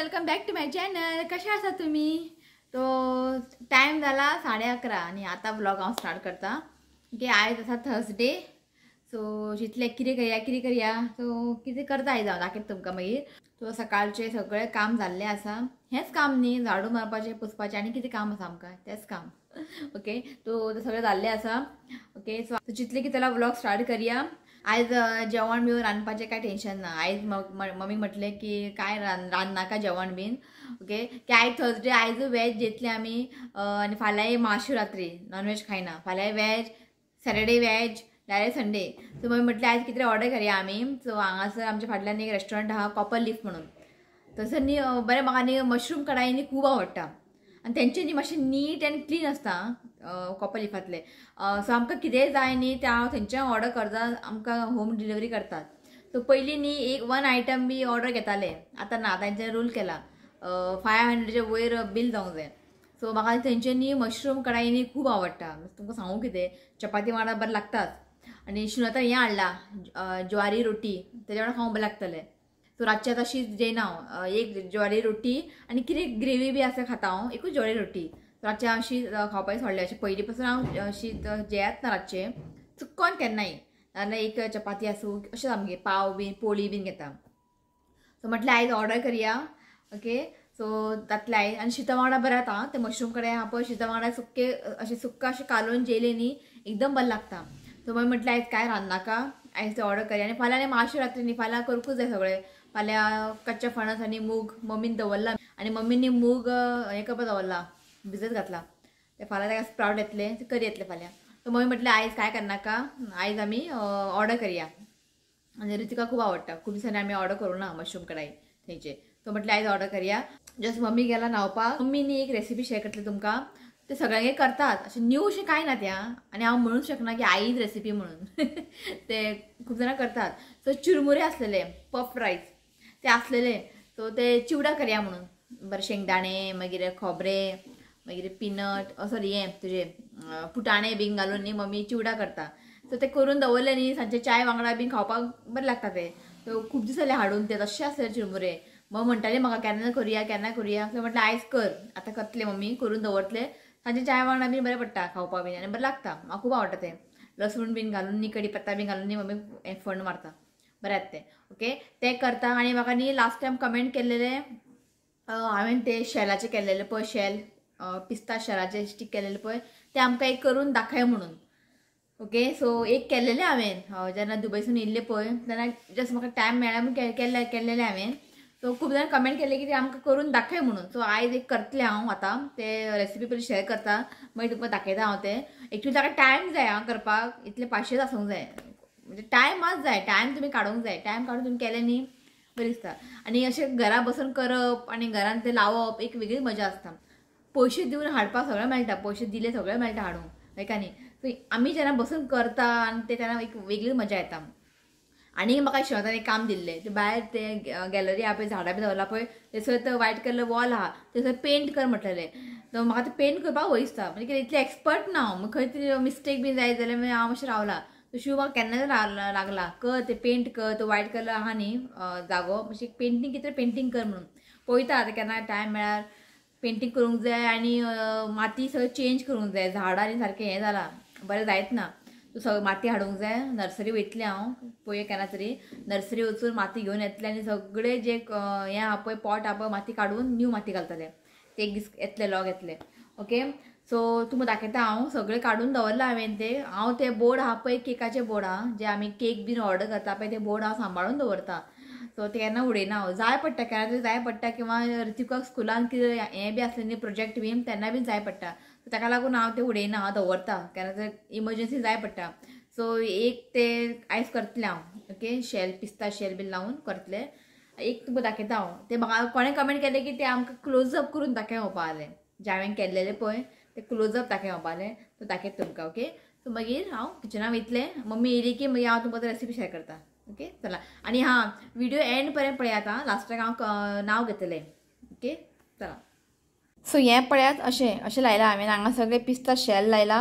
Welcome back to my channel. कशा आसा तुम्ही? तो टाइम झाला 11:30 आणि आता ब्लॉग हांव स्टार्ट करता. ओके, आयज आसा थर्सडे. सो चितले कितें करया सो कितें करता आयज हांव दाखयता तुमकां मागीर. सो सकाळचे सगळे काम जाल्ले आसा. हेच काम न्ही, झाडू मारपाचें पुसपाचें आनी कितें काम आसा आमकां तेच काम. ओके, तो सगळे जाल्ले आसा. ओके, सो चितले की चला ब्लॉग स्टार्ट करया. आयज जेवण बिवण रांदपाचें काय टेन्शन ना. आयज मम्मी म्हटलें की काय रांदनाका जेवण बीन. ओके, की आयज थर्सडे, आयज वेज जेतले आमी आनी फाल्यां महाशिवरात्री नॉनवेज खायना. फाल्यां veg, Saturday veg, direct Sunday. So mummy म्हटलें आयज कितें ऑर्डर करया आमी. सो हांगासर आमच्या फाटल्यान एक रेस्टॉरंट आहा कॉपर लीफ म्हणून. थंयसर न्ही बरें म्हाका न्ही मशरूम कढाई न्ही खूब आवडटा आनी तेंचे न्ही मातशें नीट एंड क्लीन आसता कॉपर लिफांतले. सो आमकां कितेंय जाय न्ही तें हांव थंयच्यान ऑर्डर करता, आमकां होम डिलिव्हरी करतात. सो पयलीं न्ही एक 1 आयटम बी ऑर्डर घेताले, आतां ना, तांच्यानी रूल केला 500च्या वयर बिल जावंक जाय. सो म्हाका थंयचे न्ही मशरूम कढाई न्ही खूब आवडटा. तुमकां सांगू कितें, चपाती वांगडा बरें लागताच. आनी शिवन आतां हें हाडला ज्वारी रोटी, तेज्या वांगडा खावंक बरें लागतलें. सो रातची आतां शीत जेयना हांव, एक ज्वारी रोटी आनी कितें ग्रेवी बी आसा खाता हांव, एकूच ज्वारी रोटी. रातचें हांव शीत खावपाचें सोडलें. अशें पयलीं पासून हांव शीत जेयत ना रातचें, चुक्कोन केन्नाय. नाजाल्यार एक चपाती आसूं, अशें आमगे पाव बीन पोळी बीन घेता. सो म्हटलें आयज ऑर्डर करया. ओके, सो जातलें आयज. आनी शिता वांगडा बरें जाता तें मशरूम कडेन आहा पळय, शिता वांगडा सुक्का अशें कालोवन जेयलें न्ही एकदम बरें लागता. सो मागीर म्हटलें आयज काय रांदनाका, आयज तें ऑर्डर करया. आनी फाल्यां न्ही महाशिवरात्री न्ही, फाल्यां करूंकूच जाय सगळें. फाल्यां कच्चे फणस आनी मूग मम्मीन दवरला आनी मम्मीनी मूग हें करपा दवरला, भिजत घातला. ते फाल्यां ताका स्प्राउट येतले, ते करी येतले फाल्यां. सो मम्मी म्हटलें आयज काय करनाका, आयज आमी ऑर्डर करया. आनी रितिका खूब आवडटा, खूब दिसांनी आमी ऑर्डर करूं ना मशरूम कढाई थंयचे. सो म्हटलें आयज ऑर्डर करया. जस्ट मम्मी गेला न्हांवपाक. मम्मीनी एक रेसिपी शेअर करतले तुमकां. ते सगळ्यांक करतात, अशें न्यू अशें कांय ना त्या. आनी हांव म्हणूंक शकना की आईज रेसिपी म्हणून ते खूब जाणां करतात. सो चुरमुरे आसलेले, पफ रायस ते आसलेले. सो ते चिवडा करया म्हणून. बरें शेंगदाणे, मागीर खोबरें, मागीर पिनट, सॉरी हें तुजे फुटाणे बीन घालून न्ही मम्मी चिवडा करता. सो ते करून दवरले न्ही सांजचे चाय वांगडा बीन खावपाक बरें लागता ते. सो खूब दीस जाले हाडून ते तशें आसले चिरमुरे. मग म्हणटाले म्हाका केन्ना करुया. सो म्हटलें आयज कर, आतां करतले मम्मी, करून दवरतले. सांजचे चाय वांगडा बीन बरें पडटा खावपा बीन आनी बरें लागता. म्हाका खूब आवडटा ते. लसूण बीन घालून न्ही, कढीपत्ता बीन घालून न्ही मम्मी हें फंड मारता, बरें येता ते. ओके, ते करता. आनी म्हाका न्ही लास्ट टायम कमेंट केल्लेले हांवें ते शेलाचे केल्लेले पळय, शेल पिस्ता शेलाचे स्टीक केल्लेले पळय, ते आमकां एक करून दाखय म्हणून. ओके, सो एक केल्लेले हांवें जेन्ना दुबयसून येयल्ले पळय तेन्ना जस्ट म्हाका टायम मेळ्ळा म्हूण केल्लेले हांवें. सो खूब जाणां कमेंट केल्ले की ते आमकां करून दाखय म्हणून. सो आयज एक करतलें हांव आतां. ते रेसिपी पयलीं शेअर करता, मागीर तुमकां दाखयता हांव ते. एक्चुली ताका टायम जाय करपाक, इतले पाशेंच आसूंक जाय. म्हणजे टायमाच जाय, टायम तुमी काडूंक जाय. टायम काडून तुमी केलें न्ही बरें दिसता. आनी अशें घरा बसून करप आनी घरान तें लावप एक वेगळीच मजा आसता. पयशे दिवन हाडपाक सगळें मेळटा, पयशे दिले सगळें मेळटा हाडूंक, काय काय न्ही. सो आमी जेन्ना बसून करता आनी ते तेन्ना एक वेगळीच मजा येता. आनी म्हाका शिवतान एक काम दिल्लें, ते भायर ते गॅलरी आहा पळय, झाडां बी दवरला पळय, थंयसर व्हायट कलर वॉल आहा, थंयसर पेंट कर म्हटलेलें. सो म्हाका ते पेंट करपाक भंय दिसता. म्हणजे इतलें एक्सपर्ट ना हांव, खंय तरी मिस्टेक बी जायत जाल्यार हांव मातशें रावला. तो शिव म्हाका केन्नाच लागला, कर ते पेंट कर, तो व्हायट कलर आहा न्ही जागो, मातशें पेंटींग कितें पेंटींग कर म्हणून. पळयता आतां केन्ना टायम मेळ्ळ्यार पेंटींग करूंक जाय. आनी माती सगळें चेंज करूंक जाय. झाडां आनी सारकें हें जालां, बरें जायत ना. सो सगळें माती हाडूंक जाय. नर्सरी वयतलें हांव पळोवया केन्ना तरी. नर्सरी वचून माती घेवन येतलें आनी सगळें जे हें आहा पळय पॉट आहा पळय माती काडून न्यू माती घालतलें. ते एक दीस येतले लॉग येतले. ओके, सो तुमकां दाखयता हांव. सगळें काडून दवरला हांवें ते. हांव ते बोर्ड आहा पळय केकाचे बोर्ड आहा, जे आमी केक बीन ऑर्डर करता पळय, ते बोर्ड हांव सांबाळून दवरता. सो ते केन्ना उडयना हांव. जाय पडटा केन्ना तरी जाय पडटा, किंवा रितिकाक स्कुलान कितें हें बी आसलें न्ही प्रोजेक्ट बीन तेन्ना बीन जाय पडटा. ताका लागून हांव ते उडयना, हांव दवरता, केन्ना तरी इमर्जन्सी जाय पडटा. सो एक ते आयज करतलें हांव. ओके, शेल पिस्ता शेल बीन लावन करतलें. एक तुमकां दाखयता हांव. ते म्हाका कोणें कमेंट केलें की ते आमकां क्लोजअप करून दाखय जालें, जे हांवें केल्लेलें पळय ते क्लोजअप दाखय तो दाखयता तुमकां. ओके, सो मागीर हांव किचनां वयतलें. मम्मी येयली की मागीर हांव तुमकां रेसिपी शेअर करता. ओके, चला. आनी हां, व्हिडिओ एंड पर्यंत पळयात आतां, लास्टाक हांव नांव घेतलें. ओके, चला. सो हें पळयात, अशें लायलां हांवें. हांगा सगळें पिस्ता शेल लायला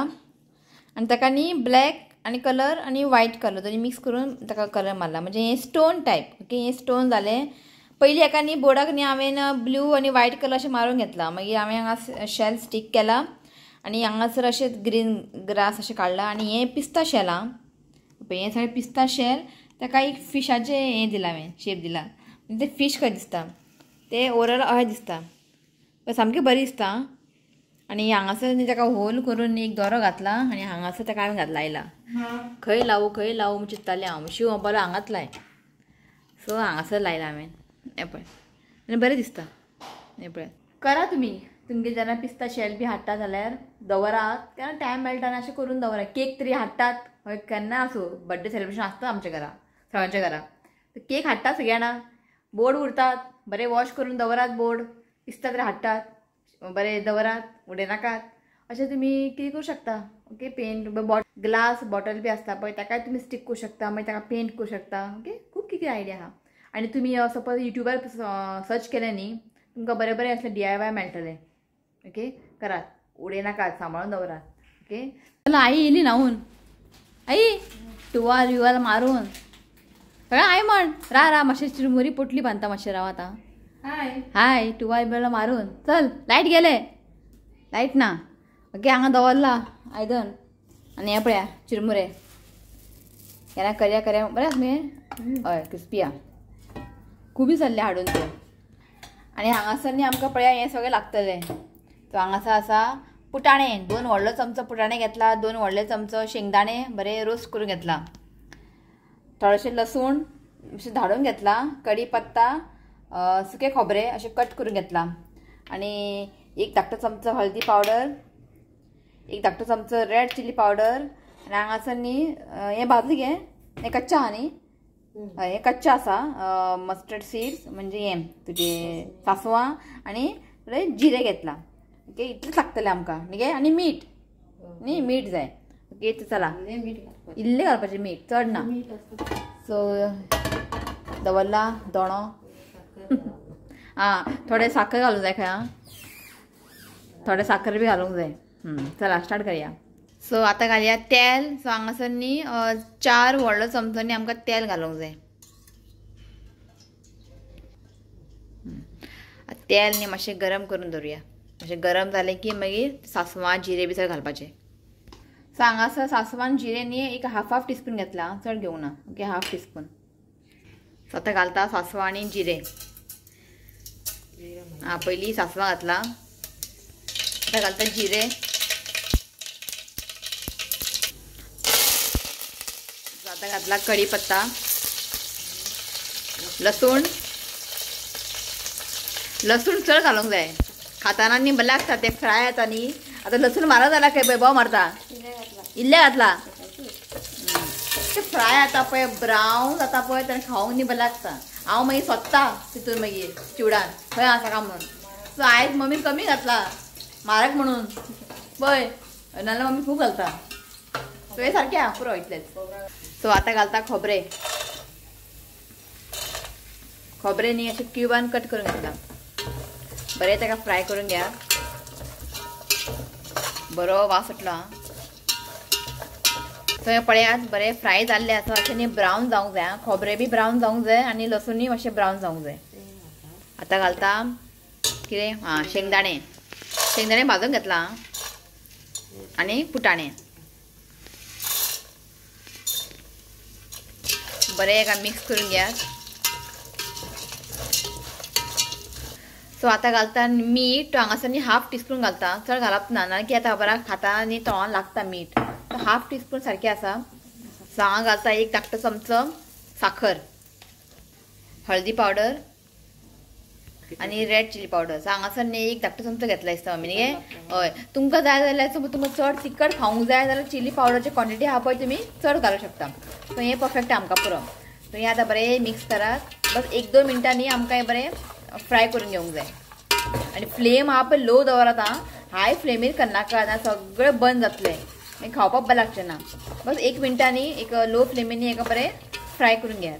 आनी ताका न्ही ब्लॅक आनी कलर आनी व्हायट कलर दोनी मिक्स करून ताका कलर मारला. म्हणजे हें स्टोन टायप. ओके, हें स्टोन जालें. पयलीं एका न्ही बोर्डाक न्ही हांवें ब्लू आनी व्हायट कलर अशें मारून घेतला. मागीर हांवें हांगा शेल स्टीक केला आनी हांगासर अशें ग्रीन ग्रास अशें काडला. आनी हें पिस्ता शेल आं, हें सगळें पिस्ता शेल. ताका एक फिशाचें हें दिलां हांवें, शेप दिला. तें फीश कशें दिसता तें ओवरऑल अशें दिसता, सामकें बरें दिसता. आनी हांगासर न्ही ताका होल करून एक दोरो घातला आनी हांगासर ताका हांवें घातला आयला. खंय लावू म्हूण चिंत्तालें हांव. शिव बरो हांगाच लाय, सो हांगासर लायला हांवें. हें पळय आनी बरें दिसता. हें पळय करा तुमी. तुमगे जेन्ना पिस्ता शेल बी हाडटा जाल्यार दवरात, केन्ना टायम मेळटा आनी अशें करून दवरा. केक तरी हाडटात हय, केन्ना आसूं बर्थडे सेलिब्रेशन आसता आमच्या घरा, सगळ्यांच्या घरा. केक हाडटात सगळीं जाणां, बोर्ड उरतात बरें वॉश करून दवरात. बोर्ड पिस्ता तरी हाडटात बरें दवरात, उडयनाकात. अशें तुमी कितें करूं शकता. ओके, पेंट ग्लास बॉटल बी आसता पळय ताकाय तुमी स्टीक करूं शकता, मागीर ताका पेंट करूं शकता. ओके, खूब कितें आयडिया आहा. आनी तुमी सपोज युट्यूबार सर्च केलें न्ही तुमकां बरें बरें असलें DIY मेळटलें. ओके, करात, उडयनाकात, सांबाळून दवरात. ओके, चला आई येयली न्हावून. आई टुवाल मारून कळ्ळें. आई म्हण रा मातशें चिरमुरी पोटली बांदता मातशें राव आतां. हाय टुवाल मारून चल. लायट गेले, लायट ना. ओके, हांगा दवरला आयदन आनी हें पळया चिरमुरे. केन्ना करया बरें आसा मगे. हय, क्रिस्पी आहा. खूब जाल्ले हाडून ते. आनी हांगासर न्ही आमकां पळया हें सगळें लागतलें. सो हांगासर आसा पुटाणे. 2 व्हडलो चमचो पुटाणे घेतला, 2 व्हडले चमचो शेंगदाणे बरें रोस्ट करून घेतला. थोडेशें लसूण अशें धाडून घेतला. कढीपत्ता, सुकें खोबरें अशें कट करून घेतला. आनी 1 धाकटो चमचो हळदी पावडर, 1 धाकटो चमचो रेड चिली पावडर. आनी हांगासर न्ही हें भाजलें गे, हें कच्चें आहा न्ही. हय, हें कच्चें आसा. मस्टर्ड सीड्स म्हणजे हें तुजें सासवां आनी जिरें घेतला. ओके, इतलेंच लागतलें आमकां न्ही गे. आनी मीठ न्ही, मीठ जाय. ओके, चला इल्लें घालपाचें मीठ, चड ना. सो दवरला दोणो. थोडे साखर घालूंक जाय खंय. थोडे साखर बी घालूंक जाय. चला स्टार्ट करया. सो आतां घालया तेल. सो हांगासर न्ही 4 व्हडलो चमचोनी आमकां तेल घालूंक जाय. तेल न्ही मातशें गरम करून दवरुया. मातशें गरम जालें की मागीर सासवां जिरें बी सगळें घालपाचें. सो हांगासर सासवान जिरें न्ही एक हाफ टीस्पून घेतला, चड घेवंक ना. Okay, half teaspoon. सो आतां घालता सासवां आनी जिरें. पयलीं सासवां घातला, आतां घालता जिरें. आतां घातला कढीपत्ता, लसूण चड घालूंक जाय. खाताना न्ही बरें लागता तें फ्राय जाता न्ही. आतां लसूण मारत जाला खंय बोव मारता. इल्लें घातला. तें फ्राय जाता पळय, ब्रावन जाता पळय, तेन्ना खावंक न्ही बरें लागता. हांव मागीर सोदता तितून मागीर चिवडान खंय आसा काय म्हणून. सो आयज मम्मी कमी घातला म्हारग म्हणून पळय, नाल्यार मम्मी खूब घालता. सो हें सारकें आहा पुरो इतलेंच. सो आतां घालता खोबरें. खोबरें न्ही अशें क्युबान कट करून घेतला. बरें ताका फ्राय करून घ्या. बरो वास सुटलो. सो हें पळयात बरें फ्राय जाल्लें आसा. अशें न्ही ब्रावन जावंक जाय. खोबरें बी ब्रावन जावंक जाय आनी लसूणय मातशें ब्रावन जावंक जाय. आतां घालता कितें शेंगदाणे भाजून घेतला आनी पुटाणे. बरें एका मिक्स करून घेयात. सो आतां घालता मीठ. हांगासर न्ही हाफ टीस्पून घालता, चड घालप ना, नाल्यार की आतां बरा खाता आनी तोंडान लागता मीठ. हाफ टीस्पून सारकें आसा. सो हांगा घालता 1 धाकटो चमचो साखर, हळदी पावडर आनी रेड चिली पावडर. सो हांगासर न्ही 1 धाकटो चमचो घेतला दिसता मम्मी न्ही. हय, तुमकां जाय जाल्यार तुमकां चड तिखट खावंक जाय जाल्यार चिली पावडरची क्वॉन्टिटी आहा पळय तुमी चड घालूंक शकता. सो हें परफेक्ट आमकां पुरो. सो हें आतां बरें मिक्स करात. बस 1-2 मिनटांनी आमकां हें बरें फ्राय करून घेवंक जाय. आनी फ्लेम आहा पळय लो दवरात. हाय फ्लेमीर करनाका ना, सगळें बंद जातलें मागीर खावपाक बरें लागचें ना. बस 1 मिनटांनी एक लो फ्लेमीनी हेका बरें फ्राय करून घेयात.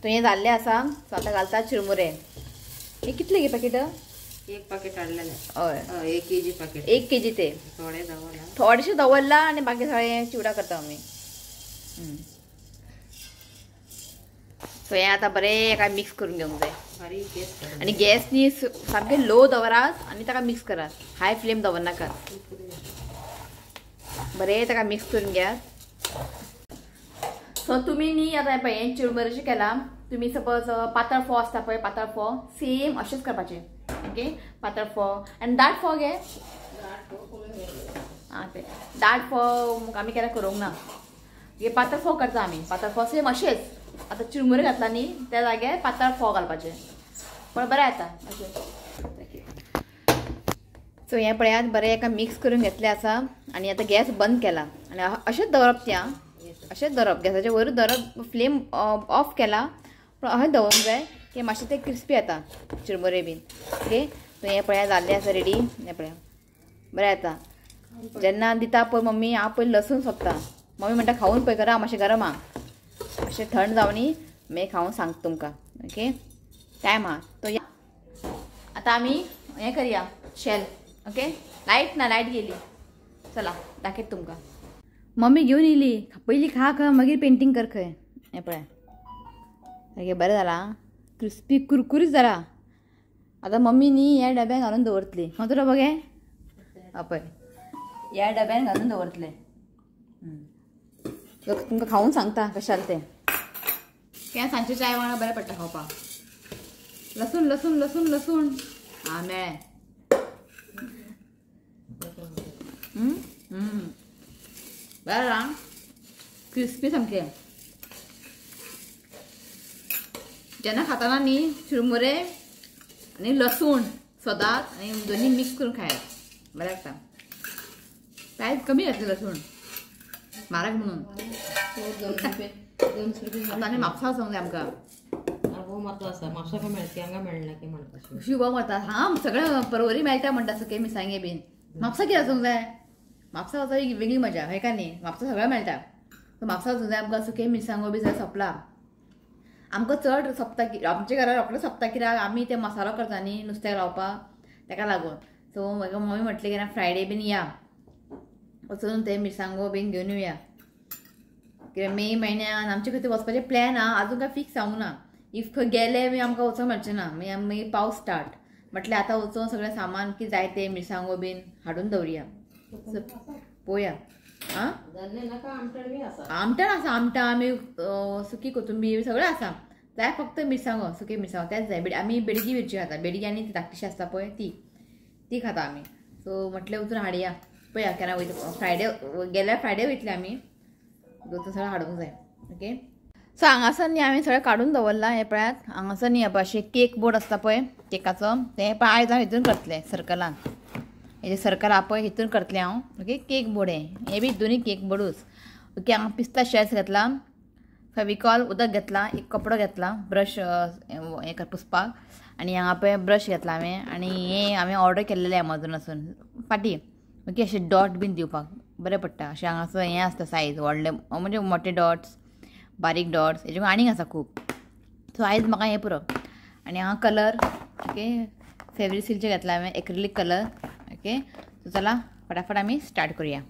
तो हें जाल्लें आसा. सो आतां घालता चिरमुरे. हे कितले गे पॅकेट? 1 पॅकेट हाडलेलें. हय, 1 kg पॅकेट. 1 kg ते थोडेशें दवरला आनी बाकी सगळें चिवडा करता आमी. सो हें आतां बरें काय मिक्स करून घेवंक जाय बारीक गॅस करून आनी गॅसनी सारकें लो दवरात आनी ताका मिक्स करात हाय फ्लेम दवरनाकात बरें ताका मिक्स करून घेयात सो तुमी न्ही आतां पळय हें चिरमुरेचें केलां तुमी सपोज पातळ फोव आसता पळय पातळ फोव सेम अशेंच करपाचें ओके पातळ फोव आनी दाट फोव घे आं ते दाट फोव आमी केन्ना करूंक ना हे पातळ फोव करता आमी पातळ फोव सेम अशेंच आतां चिरमुरे घातला न्ही त्या जाग्यार पातळ फोव घालपाचें पण बरें येता अशें सो हें पळयात बरें एका मिक्स करून घेतलें आसा आनी आतां गॅस बंद केला आनी अशेंच दवरप तें अशेंच दवरप गॅसाच्या वयर दवरप फ्लेम ऑफ केला पूण अशें दवरूंक जाय की मातशें तें क्रिस्पी येता चिरमुरे बीन ओके सो हें पळया जाल्लें आसा रेडी हें पळया बरें येता जेन्ना दिता पळय मम्मी हांव पयलीं लसूण सोंपता मम्मी म्हणटा खावून पळय करा मातशें गरम आहा अशें थंड जावनी मागीर खावून सांगता तुमकां ओके टायम आहा तो आतां आमी हें करया शेल ओके लायट ना लायट गेली चला दाखयत तुमकां मम्मी घेवन येयली पयलीं खा मागीर पेंटींग कर खंय हें पळय सारकें बरें जालां क्रिस्पी कुरकुरीत जाला आतां मम्मी न्ही ह्या डब्यान घालून दवरतली खंय तो डबो गे पळय ह्या डब्यान घालून दवरतले तुमकां खावून सांगता कशें जालें तें कित्याक सांजचे चाय वांगडा बरें पडटा खावपाक लसूण लसूण लसूण लसूण आं मेळ्ळें बरें जालां क्रिस्पी सामकें जेन्ना खाताना न्ही चिरमुरे आनी लसूण सदांच आनी दोनी मिक्स करून खायात बरें लागता प्रायस कमी घातलें लसूण म्हारग म्हणून आतां आनी म्हापसा वचोंक जाय आमकां मातो आसा म्हापसा मेळटा हांगा मेळना की म्हणटा शिव म्हणटा हां सगळें परवरी मेळटा म्हणटा सुके मिरसांगे बीन म्हापसा कितें वचोंक जाय म्हापसा वचोंक एक वेगळी मजा हें काय न्ही म्हापसा सगळें मेळटा सो म्हापसा वचोंक जाय आमकां सुके मिरसांगो बी सगळें सोंपला आमकां चड सोंपता आमच्या घरा रोखडें सोंपता कित्याक आमी ते मसालो करता न्ही नुस्त्याक लावपाक ताका लागून सो म्हाका मम्मी म्हटलें की फ्रायडे बीन या वचून ते मिरसांगो बीन घेवन येवया कित्याक मे म्हयन्यान आमचे खंय वचपाचें प्लॅन आहा आजून काय फिक्स जावंक ना इफ खंय गेले बी आमकां वचोंक मेळचें ना मागीर पावस स्टार्ट म्हटल्यार आतां वचून सगळें सामान कितें जाय तें मिरसांगो बीन हाडून दवरया पळोवया आं आमटाण आसा आमटाण आमी सुकी कोथंबीर सगळें आसा जाय फक्त मिरसांगो सुके मिरसांगो तेच जाय आमी बेडगी मिरची खाता बेडगी आनी ती धाकटीशी आसता पळय ती खाता आमी सो म्हटलें वचून हाडया पळया केन्ना वयता फ्रायडे गेल्यार फ्रायडे वयतले आमी वचून सगळें हाडूंक जाय ओके सो हांगासर न्ही हांवें सगळें काडून दवरलां हें पळयात हांगासर न्ही अशें केक बोर्ड आसता पळय केकाचो तें पळय आयज हांव हितून करतलें सर्कलान हेजे सर्कल आहा पळय हितून करतलें हांव ओके केक बोर्ड हे बी दोनी केक बोर्डूच ओके हांगा पिस्ता शेल्स घेतला फेविकॉल उदक घेतला एक कपडो घेतला ब्रश हें पुसपाक आनी हांगा पळय ब्रश घेतला हांवें आनी हें हांवें ऑर्डर केल्लेलें एमेझॉनासून फाटी ओके अशें डॉट बीन दिवपाक बरें पडटा अशें हांगासर हें आसता सायज व्हडले म्हणजे मोटे डॉट्स बारीक डॉट्स हेजे आनीक आसा खूब सो आयज म्हाका हें पुरो आनी हांगा कलर ओके फेब्रिसिलचे घेतला हांवें एक्रिलीक कलर ओके सो चला फटाफट आमी स्टार्ट करुया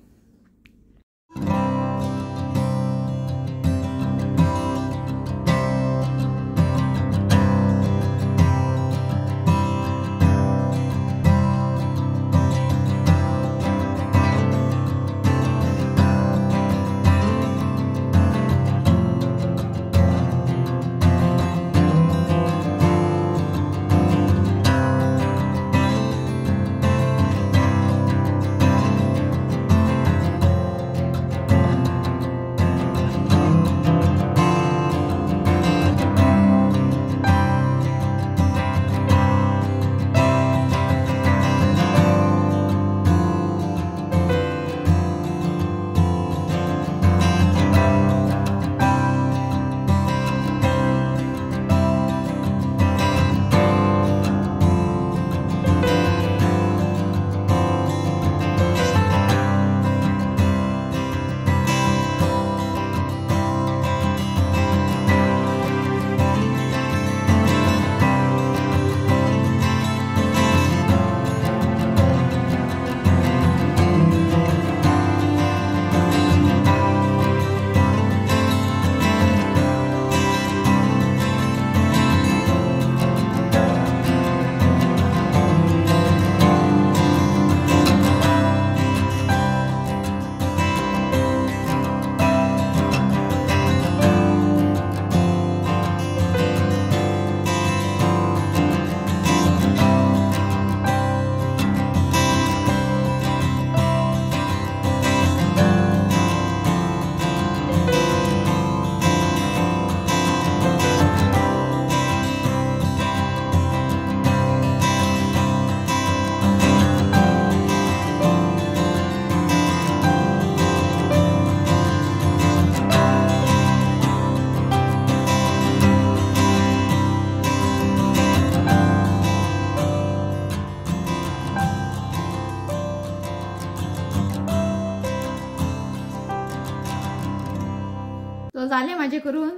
तो जाले माझे करून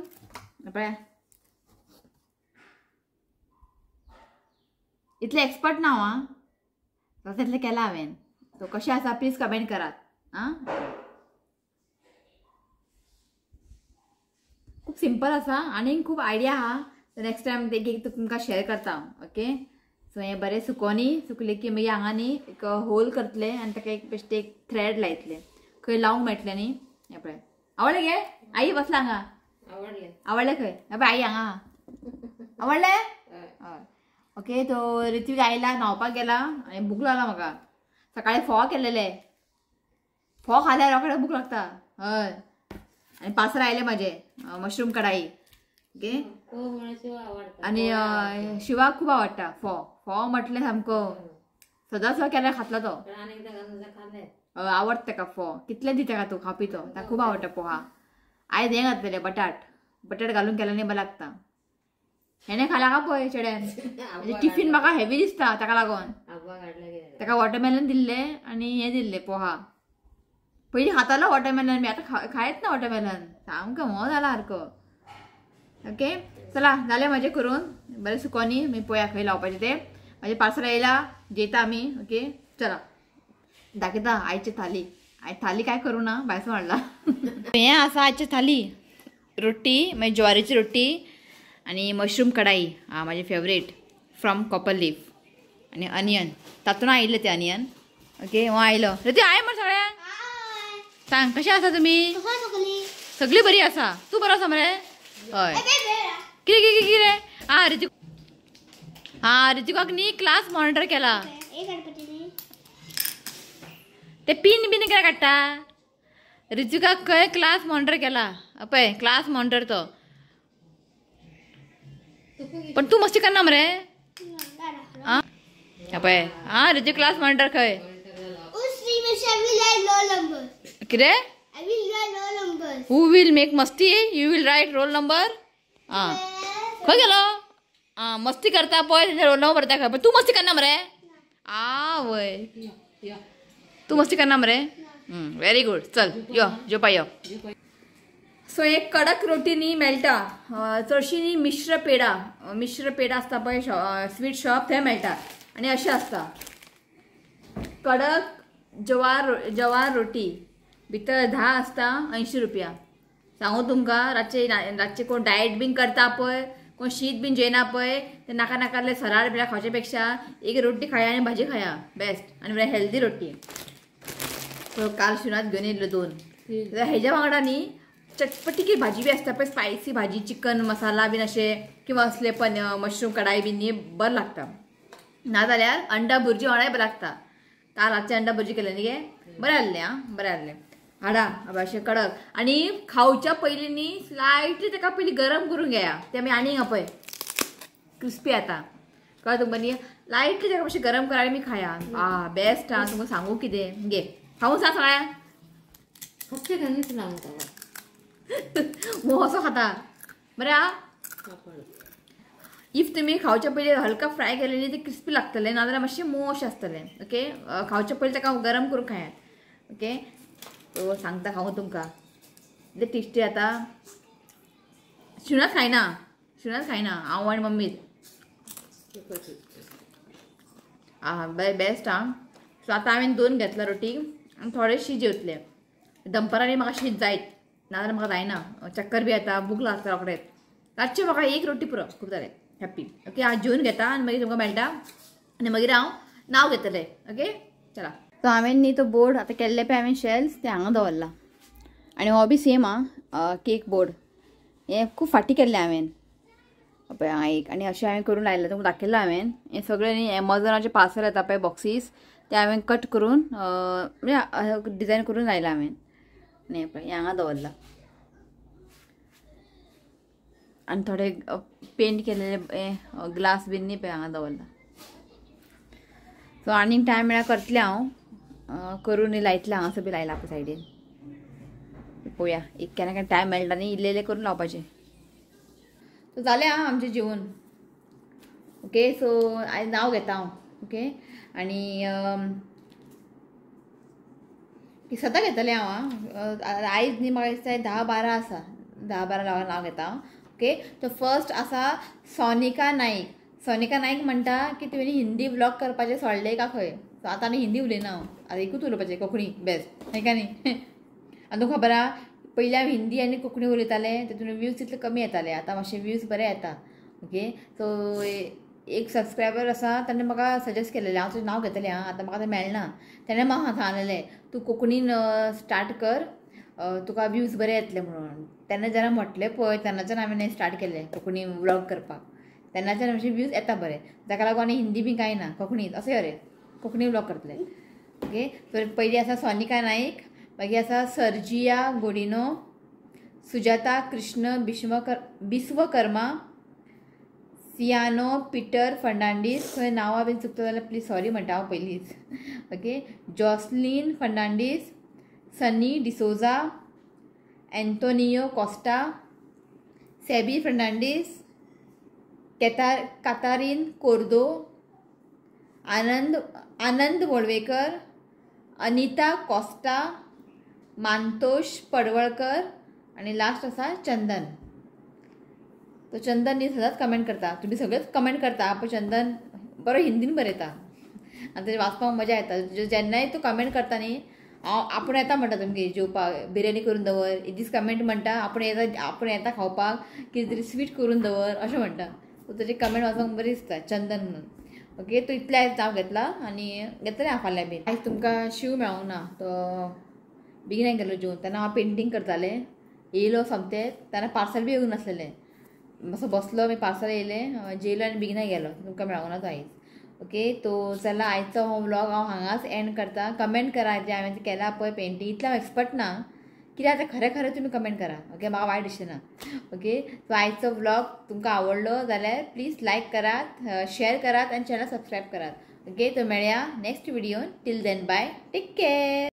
पळय इतले एक्सपर्ट ना हांव तसले केला हांवें तो कशें आसा प्लीज कमेंट करात आं खूप सिंपल आसा आनी खूप आयडिया आहा नेक्स्ट टायम ते तुमकां शेअर करता ओके सो हें बरें सुकले की मागीर हांगा न्ही एक होल करतले आनी ताका एक बेश्टे एक थ्रेड लायतले खंय लावंक मेळटले न्ही हें पळय आवडलें गे आई बसला हांगा आवडलें खंय हे पळय आई हांगा आवडलें हय ओके तो ऋत्विक आयला न्हांवपाक गेला आनी भूक लागला म्हाका सकाळी फोव केलेले फोव खाल्यार रोखडे भूक लागता हय आनी पार्सल आयले म्हाजे मशरूम कढाई ओके आनी शिवाक खूब आवडटा फोव म्हटल्यार सामको सदांच केल्यार खातलो तो आवडटा ताका फोव कितले दी ताका तूं खावपी तो ताका खूब आवडटा पोहा आयज हें घातलेलें बटाट घालून केल्यार बरें लागता हेणे खाला का पळय चेड्यान टिफीन म्हाका हेवी दिसता ताका लागून ताका वॉटरमेलन दिल्ले आनी हें दिल्लें पोहा पयलीं खातालो वॉटरमेलन बी आतां खायत ना वॉटरमेलन सामको मोव जाला सारको ओके चला जालें म्हाजें करून बरें सुकोनी मागीर पळोवया खंय लावपाचें तें म्हाजें पार्सल येयला जेयता आमी ओके चला दाखयता आयची थाली थाली काय करूं ना भायसून हाडला हें आसा आयची थाली रोटी मागीर ज्वारीची रोटी आनी मशरूम कढाई म्हाजें फेवरेट फ्रॉम कॉपर लीफ आनी अनियन तातूंत आयिल्लें तें अनियन ओके हो आयलो रे आय मरे सगळ्यांक सांग कशें आसा तुमी सगळीं बरी आसा तूं बरो आसा मरे हय कितें ऋतिक ऋतिकाक न्ही क्लास मॉनिटर केला ते पिन बिन कितें काडटा ऋतिकाक खंय क्लास मॉनिटर केला पळय क्लास मॉनिटर तो पण तू मस्ती करना मरे पळय ऋतिक क्लास मॉनिटर खंय कितें हू विल मेक मस्ती you will write roll number खंय गेलो मस्ती करता पळय रोल नंबर भरता खंय पण तू मस्ती करना मरे वय तू मस्ती करना मरे व्हेरी गुड चल यो जेवपा यो सो एक कडक रोटी न्ही मेळटा चडशी न्ही मिश्र पेडा आसता पळय स्वीट शॉप थंय मेळटा आनी अशें आसता कडक जवार रोटी भितर 10 आसता 80 रुपया सांगू तुमकां रातचे कोण डायट बीन करता पळय कोण शीत बीन जेयना पळय ते नाका नाकाले सराड बिराड खावचे पेक्षा एक रोटी खाया आनी भाजी खाया बेस्ट आनी बरें हेल्दी रोटी सो काल शिवरात घेवन येयल्यो 2 हेज्या वांगडा न्ही चटपटी की भाजी बी आसता पळय स्पायसी भाजी चिकन मसाला बीन अशें किंवा असले मशरूम कढाई बीन न्ही बरें लागता नाजाल्यार अंडा भुर्जी वांगडाय बरें लागता काल रातचें अंडा भुर्जी केलें न्ही गे बरें आहलें बरें आहलें हाडा अशें कडक आनी खावच्या पयलीं न्ही स्लायटली ताका पयलीं गरम करून घेया ते आमी आनीक पळय क्रिस्पी येता कळ्ळें तुमकां न्ही लायटली ताका मातशें गरम करा आनी आमी खाया बेस्ट तुमकां सांगू कितें घे खावूं सांग सगळ्यांक हस्ते घालून लावून मो असो खाता बरें इफ तुमी खावच्या पयलीं हलका फ्राय केलें न्ही ते क्रिस्पी लागतलें नाजाल्यार मातशें मोव अशें आसतलें ओके खावच्या पयलीं ताका गरम करून खायात ओके सो सांगता खावूं तुमकां ते टेस्टी जाता शिवरात खायना हांव आनी मम्मीच बरें बेस्ट सो आतां हांवें 2 घेतला रोटी आनी थोडे शीत जेवतले दनपारांनी म्हाका शीत जायत नाजाल्यार म्हाका जायना चक्कर बी येता भूक लागता रोखडेच रातचें म्हाका एक रोटी पुरो खूब जालें हॅप्पी ओके हांव जेवन घेता आनी मागीर तुमकां मेळटा आनी मागीर हांव नांव घेतलें ओके चला सो हांवें न्ही तो बोर्ड आतां केल्ले पळय हांवें शेल्स ते हांगा दवरला आनी हो बी सेम केक बोर्ड हें खूब फाटी केल्लें हांवें पळय हांगा एक आनी अशें हांवें करून लायलें तुमकां दाखयलां हांवें हें सगळें न्ही एमेझॉनाचे पार्सल येता पळय बॉक्सीस ते हांवें कट करून म्हणजे डिजायन करून लायला हांवें आनी हें पळय हांगा दवरला आनी थोडे पेंट केलेले हें ग्लास बीन न्ही पळय हांगा दवरला सो आनीक टायम मेळ्ळ्यार करतलें हांव करून लायतलें हांगासर बी लायला पळय सायडीन पळोवया एक केन्ना केन्ना टायम मेळटा न्ही इल्लें करून लावपाचें सो जालें आमचें जेवण ओके सो आयज नांव घेता हांव ओके आनी सदां घेतलें हांव आयज न्ही म्हाका दिसता 10-12 आसा 10-12 लोकांक नांव घेता. ओके, तो फर्स्ट आसा सोनिका नाईक. सोनिका नाईक म्हणटा की तुवें हिंदी व्लॉग करपाचें सोडलें काय खंय. सो आतां आनी हिंदी उलयना हांव, आतां एकूच उलोवपाचें, कोंकणी बेस्ट, हें काय न्ही. आनी तुका खबर आहा पयलीं हांव हिंदी आनी कोंकणी उलयतालें तितून व्यूज तितले कमी येताले, आतां मातशे व्यूज बरे येता. ओके, सो एक सबस्क्रायबर आसा ताणें म्हाका सजेस्ट केलेलें, हांव तुजें नांव घेतलें आं, आतां म्हाका तें मेळना. ताणें म्हाका सांगलेलें तूं कोंकणीन स्टार्ट कर, तुका व्यूज बरे येतले म्हणून. तेन्ना जेन्ना म्हटलें पळय तेन्नाच्यान हांवें हें स्टार्ट केलें कोंकणी व्लॉग करपाक. तेन्नाच्यान मातशे व्यूज येता बरे, ताका लागून आनी हिंदी बी कांय ना, कोंकणीच अशें रे कोंकणी व्लॉग करतलें. ओके, तर पयलीं आसा सोनिका नाईक, मागीर आसा सर्जिया गोडिनो, सुजाता कृष्ण बिस्वकर्मा, सियानो पिटर फर्नांडीस, खंय नांवां बीन चुकता जाल्यार प्लीज सॉरी म्हणटा हांव पयलींच. ओके, जॉसलीन फर्नांडीस, सनी डिसोजा, एंटोनियो कॉस्टा, सेबी फर्नांडीस, कातारीन कोर्दो, आनंद वळवेकर, अनिता कॉस्टा, मांतोष पडवळकर आणि लास्ट आसा चंदन. तो चंदन न्ही सदांच कमेंट करता, तुमी सगळेच कमेंट करता, पण चंदन बरो हिंदीन बरयता आनी तेजें वाचपाक मजा येता. जेन्नाय तूं कमेंट करता न्ही हांव आपूण येता म्हणटा तुमगे जेवपाक, बिर्याणी करून दवर, दीस कमेंट म्हणटा आपूण येता खावपाक, कितें तरी स्वीट करून दवर अशें म्हणटा. सो तेजे कमेंट वाचपाक बरी दिसता, चंदन म्हणून. ओके, तो इतलें आयज नांव घेतला आनी घेतलें हांव फाल्यां बीन. आयज तुमकां शिव मेळोंक ना, तो बेगिना गेलो जेवन. तेन्ना हांव पेंटींग करतालें, येयलो सोमतें, तेन्ना पार्सल बी येवंक नासलेलें. मातसो बसलो, मागीर पार्सल येयलें, जेयलो आनी बेगिना गेलो, तुमकां मेळोंक ना तो आयज. ओके, तो चला आयचो हो व्लॉग हांव हांगाच एंड करता. कमेंट करा जे हांवें केला पळय पेंटींग, इतलें हांव एक्सपर्ट ना, कित्याक आतां खरें खरें तुमी कमेंट करा. ओके, म्हाका वायट दिसना. ओके, सो आयचो व्लॉग तुमकां आवडलो जाल्यार प्लीज लायक करात, शेअर करात आनी चॅनल सबस्क्रायब करात. ओके, तो मेळया नेक्स्ट व्हिडिओन. Till then bye, take care.